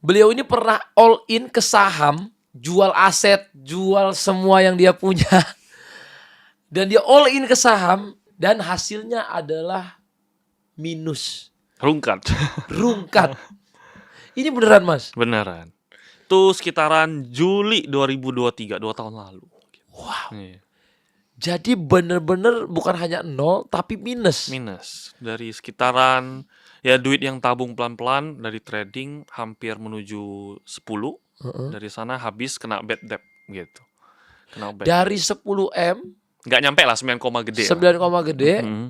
beliau ini pernah all in ke saham, jual aset, jual semua yang dia punya. Dan dia all in ke saham dan hasilnya adalah minus. Rungkat. Ini beneran, Mas? Beneran. Itu sekitaran Juli 2023, 2 tahun lalu. Wow. Iya. Jadi bener-bener bukan hanya nol tapi minus. Minus. Dari sekitaran ya duit yang tabung pelan-pelan dari trading hampir menuju 10. Dari sana habis kena bad debt gitu. Kena bad. Dari 10M Nggak nyampe lah 9, gede. 9, gede, Mm-mm.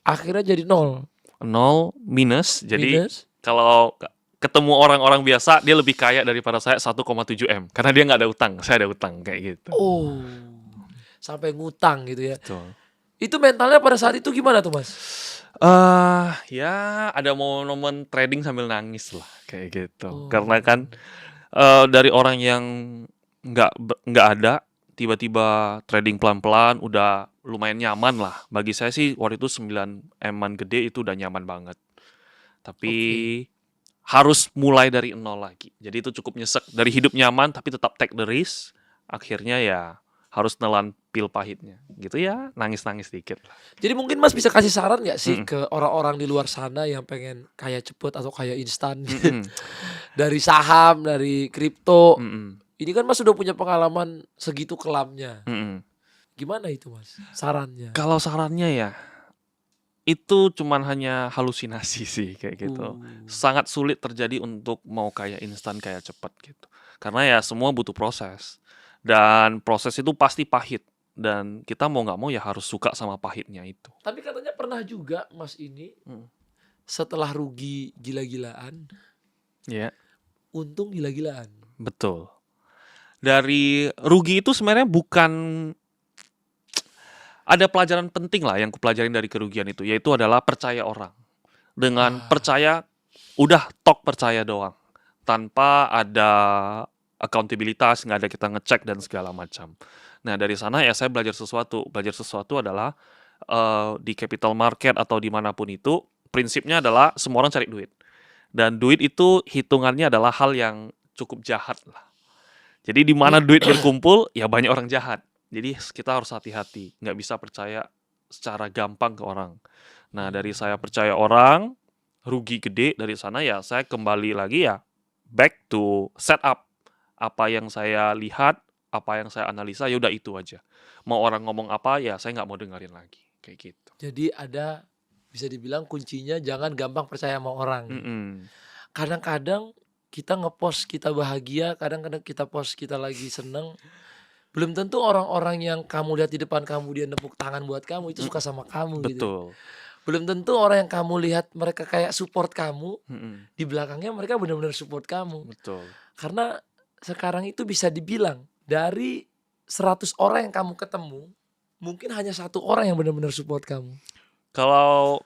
akhirnya jadi nol. 0 minus. Jadi Minus. kalau ketemu orang-orang biasa dia lebih kaya daripada saya 1,7 M karena dia nggak ada utang, saya ada utang kayak gitu. Oh, sampai ngutang gitu ya. Betul. Itu mentalnya pada saat itu gimana tuh, Mas? Ya ada momen trading sambil nangis lah kayak gitu. Oh. Karena kan dari orang yang nggak ada tiba-tiba trading pelan-pelan udah lumayan nyaman lah. Bagi saya sih waktu itu 9 M-an gede itu udah nyaman banget. Tapi harus mulai dari nol lagi. Jadi itu cukup nyesek. Dari hidup nyaman tapi tetap take the risk. Akhirnya ya harus nelan pil pahitnya. Gitu ya, nangis-nangis dikit lah. Jadi mungkin Mas bisa kasih saran gak sih ke orang-orang di luar sana yang pengen kaya cepet atau kaya instan dari saham, dari kripto. Ini kan Mas sudah punya pengalaman segitu kelamnya. Gimana itu, Mas? Sarannya? Kalau sarannya ya itu cuman hanya halusinasi sih kayak gitu. Sangat sulit terjadi untuk mau kaya instan, kaya cepat gitu. Karena ya semua butuh proses. Dan proses itu pasti pahit. Dan kita mau nggak mau ya harus suka sama pahitnya itu. Tapi katanya pernah juga Mas ini setelah rugi gila-gilaan, Ya, untung gila-gilaan. betul. Dari rugi itu sebenarnya bukan, ada pelajaran penting lah yang kupelajarin dari kerugian itu, yaitu adalah percaya orang. Dengan percaya, udah tok percaya doang. Tanpa ada accountabilitas, nggak ada kita ngecek dan segala macam. Nah dari sana ya saya belajar sesuatu. Belajar sesuatu adalah di capital market atau dimanapun itu, prinsipnya adalah semua orang cari duit. Dan duit itu hitungannya adalah hal yang cukup jahat lah. Jadi di mana duit berkumpul, ya banyak orang jahat. Jadi kita harus hati-hati, nggak bisa percaya secara gampang ke orang. Nah dari saya percaya orang, rugi gede, dari sana ya saya kembali lagi ya back to setup. Apa yang saya lihat, apa yang saya analisa, ya udah itu aja. Mau orang ngomong apa ya saya nggak mau dengerin lagi, kayak gitu. Jadi ada, bisa dibilang kuncinya jangan gampang percaya sama orang. Kadang-kadang kita ngepost kita bahagia, kadang-kadang kita post kita lagi seneng. Belum tentu orang-orang yang kamu lihat di depan kamu dia nepuk tangan buat kamu itu suka sama kamu gitu. Betul. Belum tentu orang yang kamu lihat mereka kayak support kamu, di belakangnya mereka benar-benar support kamu. Betul. Karena sekarang itu bisa dibilang dari 100 orang yang kamu ketemu, mungkin hanya 1 orang yang benar-benar support kamu. Kalau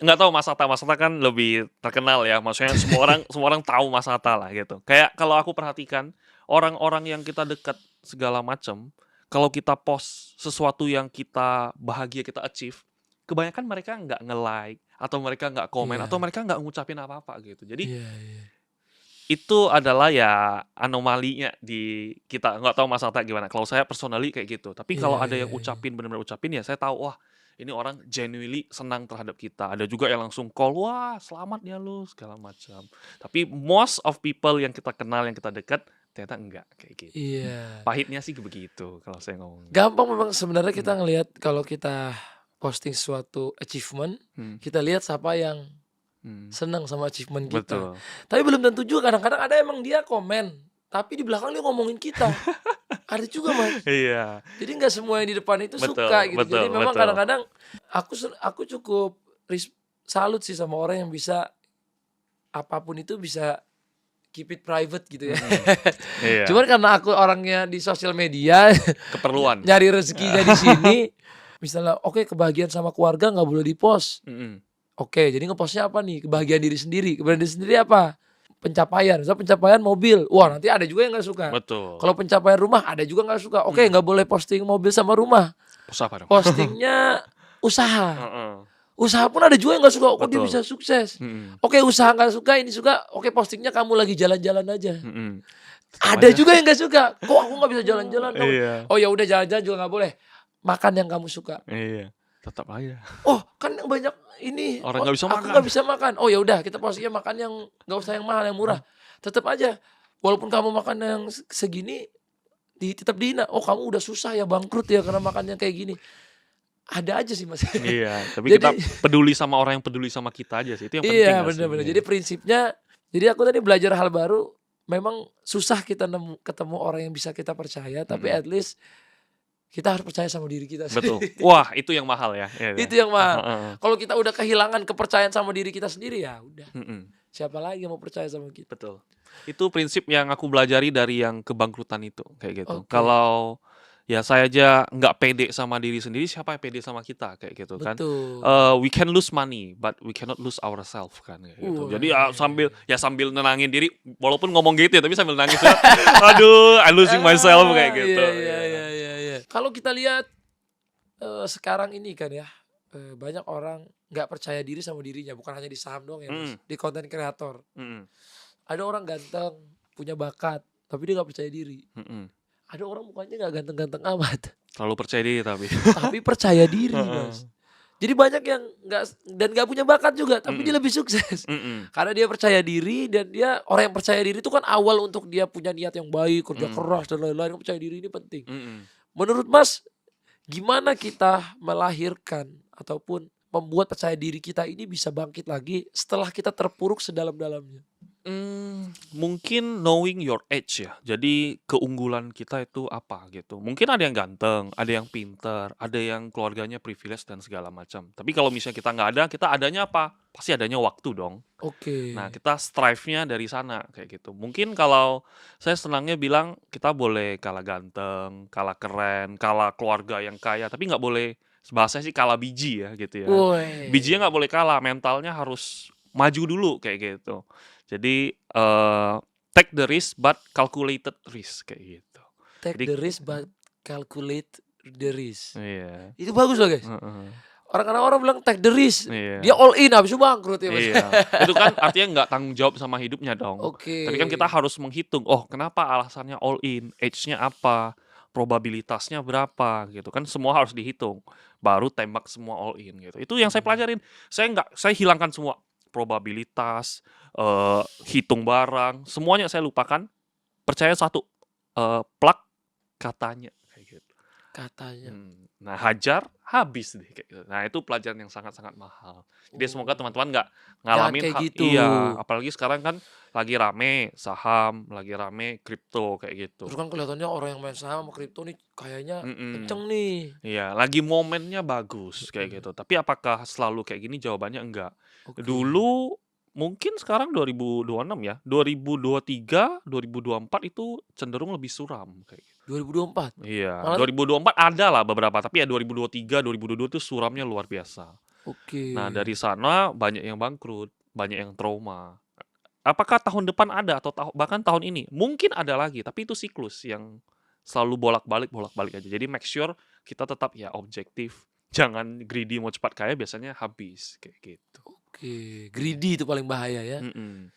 nggak tahu Mas Atta kan lebih terkenal ya, maksudnya semua orang tahu Mas Atta lah gitu. Kayak kalau aku perhatikan orang-orang yang kita dekat segala macam, kalau kita post sesuatu yang kita bahagia kita achieve, kebanyakan mereka nggak nge-like atau mereka nggak komen atau mereka nggak ngucapin apa-apa gitu. Jadi itu adalah ya anomalinya di kita. Nggak tahu Mas Atta gimana. Kalau saya personally kayak gitu. Tapi kalau ada yang ucapin benar-benar ucapin ya saya tahu, wah ini orang genuinely senang terhadap kita. Ada juga yang langsung call, wah selamat ya lu segala macam. Tapi most of people yang kita kenal, yang kita dekat, ternyata enggak kayak gitu. Pahitnya sih begitu kalau saya ngomong. Gampang memang sebenarnya kita ngelihat kalau kita posting suatu achievement, kita lihat siapa yang senang sama achievement kita. Betul. Tapi belum tentu juga, kadang-kadang ada emang dia komen, tapi di belakang dia ngomongin kita. Ada juga Mas. Iya. Jadi nggak semua yang di depan itu Betul, suka gitu. betul, Jadi memang betul. kadang-kadang aku cukup salut sih sama orang yang bisa apapun itu bisa keep it private gitu ya. Iya. Cuman karena aku orangnya di sosial media, Keperluan. nyari rezekinya di sini. Misalnya oke, kebahagiaan sama keluarga nggak boleh di-post. Oke, jadi ngepostnya apa nih? Kebahagiaan diri sendiri. Kebahagiaan diri sendiri apa? Pencapaian. Misalnya pencapaian mobil. Wah, nanti ada juga yang nggak suka. Betul. Kalau pencapaian rumah ada juga nggak suka. Oke, nggak boleh posting mobil sama rumah. Usaha dong. Postingnya usaha. Usaha pun ada juga yang nggak suka, kok dia Betul. bisa sukses. Mhm. Oke, usaha nggak suka, ini suka, oke postingnya kamu lagi jalan-jalan aja. Mhm. Tetap Ada aja. juga yang nggak suka, kok aku nggak bisa jalan-jalan, kamu. Iya. Oh ya udah jalan-jalan juga nggak boleh. Makan yang kamu suka. Iya. Tetap aja. Oh kan banyak ini, Orang nggak bisa aku makan. nggak bisa makan. Oh ya udah kita postingnya makan yang nggak usah yang mahal, yang murah. Tetap aja, walaupun kamu makan yang segini, tetap dihina. Oh kamu udah susah ya, bangkrut ya karena makannya kayak gini. Ada aja sih Mas. Iya, tapi kita Jadi peduli sama orang yang peduli sama kita aja sih. Itu yang penting iya nggak sih? benar-benar. Iya. Jadi prinsipnya, jadi aku tadi belajar hal baru. Memang susah kita ketemu orang yang bisa kita percaya, tapi Mhm. at least kita harus percaya sama diri kita Betul. sendiri. Wah, itu yang mahal ya. Iya, iya. Itu yang mahal. Heeh. Kalau kita udah kehilangan kepercayaan sama diri kita sendiri, ya udah. Mhm. Siapa lagi yang mau percaya sama kita? Betul. Itu prinsip yang aku belajari dari yang kebangkrutan itu, kayak gitu. Oke. Kalau ya saya aja nggak pede sama diri sendiri, siapa yang pede sama kita, kayak gitu kan. Betul. We can lose money, but we cannot lose ourselves kan, kayak gitu. Jadi ya sambil nenangin diri, walaupun ngomong gitu ya, tapi sambil nangis ya. Aduh, I'm losing myself kayak gitu. Iya. Kalau kita lihat sekarang ini kan ya, banyak orang nggak percaya diri sama dirinya, bukan hanya di saham doang ya Mas, di konten kreator. Mm-mm. Ada orang ganteng, punya bakat, tapi dia nggak percaya diri. Mm-mm. Ada orang mukanya nggak ganteng-ganteng amat, Terlalu percaya diri tapi. tapi percaya diri Mas. Jadi banyak yang nggak punya bakat juga, tapi dia lebih sukses. Mm-mm. Karena dia percaya diri, dan dia orang yang percaya diri itu kan awal untuk dia punya niat yang baik, kerja keras dan lain-lain. Percaya diri ini penting. Mm-mm. Menurut Mas, gimana kita melahirkan ataupun membuat percaya diri kita ini bisa bangkit lagi setelah kita terpuruk sedalam-dalamnya? Mungkin knowing your edge ya. Jadi keunggulan kita itu apa gitu. Mungkin ada yang ganteng, ada yang pinter, ada yang keluarganya privilege dan segala macam. Tapi kalau misalnya kita nggak ada, kita adanya apa? Pasti adanya waktu dong. Oke. Nah, kita strive-nya dari sana kayak gitu. Mungkin kalau saya senangnya bilang kita boleh kalah ganteng, kalah keren, kalah keluarga yang kaya, tapi nggak boleh, bahasanya sih kalah biji ya gitu ya. Woi. Bijinya nggak boleh kalah, mentalnya harus maju dulu kayak gitu. Jadi take the risk but calculated risk kayak gitu. Take Jadi- the risk but calculate the risk. Iya. Itu bagus loh guys. Heeh. Orang bilang take the risk, Iya. dia all in habis itu bangkrut ya Mas. Iya. Itu kan artinya nggak tanggung jawab sama hidupnya dong. Oke. Tapi kan kita harus menghitung, oh kenapa alasannya all in, age-nya apa, probabilitasnya berapa gitu kan, semua harus dihitung. Baru tembak semua all in gitu. Itu yang saya pelajarin. Saya hilangkan semua probabilitas, hitung barang, semuanya saya lupakan. Percaya satu, plak katanya kayak gitu. Katanya. Nah, hajar habis deh kayak gitu. Nah, itu pelajaran yang sangat-sangat mahal. Jadi semoga teman-teman nggak ngalamin kayak hal gitu. iya, apalagi sekarang kan lagi rame saham, lagi rame kripto kayak gitu. Terus kan kelihatannya orang yang main saham sama kripto nih kayaknya Mm-mm. kenceng nih. Iya, lagi momennya bagus kayak gitu. Tapi apakah selalu kayak gini? Jawabannya enggak. Oke. Dulu mungkin sekarang 2026 ya. 2023, 2024 itu cenderung lebih suram kayak gitu. 2024. Iya, Malah- 2024 ada lah beberapa, tapi ya 2023, 2022 itu suramnya luar biasa. Oke. Nah, dari sana banyak yang bangkrut, banyak yang trauma. Apakah tahun depan ada atau bahkan tahun ini? Mungkin ada lagi, tapi itu siklus yang selalu bolak-balik aja. Jadi make sure kita tetap ya objektif. Jangan greedy mau cepat kaya, biasanya habis kayak gitu. Oke, greedy itu paling bahaya ya. Mm-mm.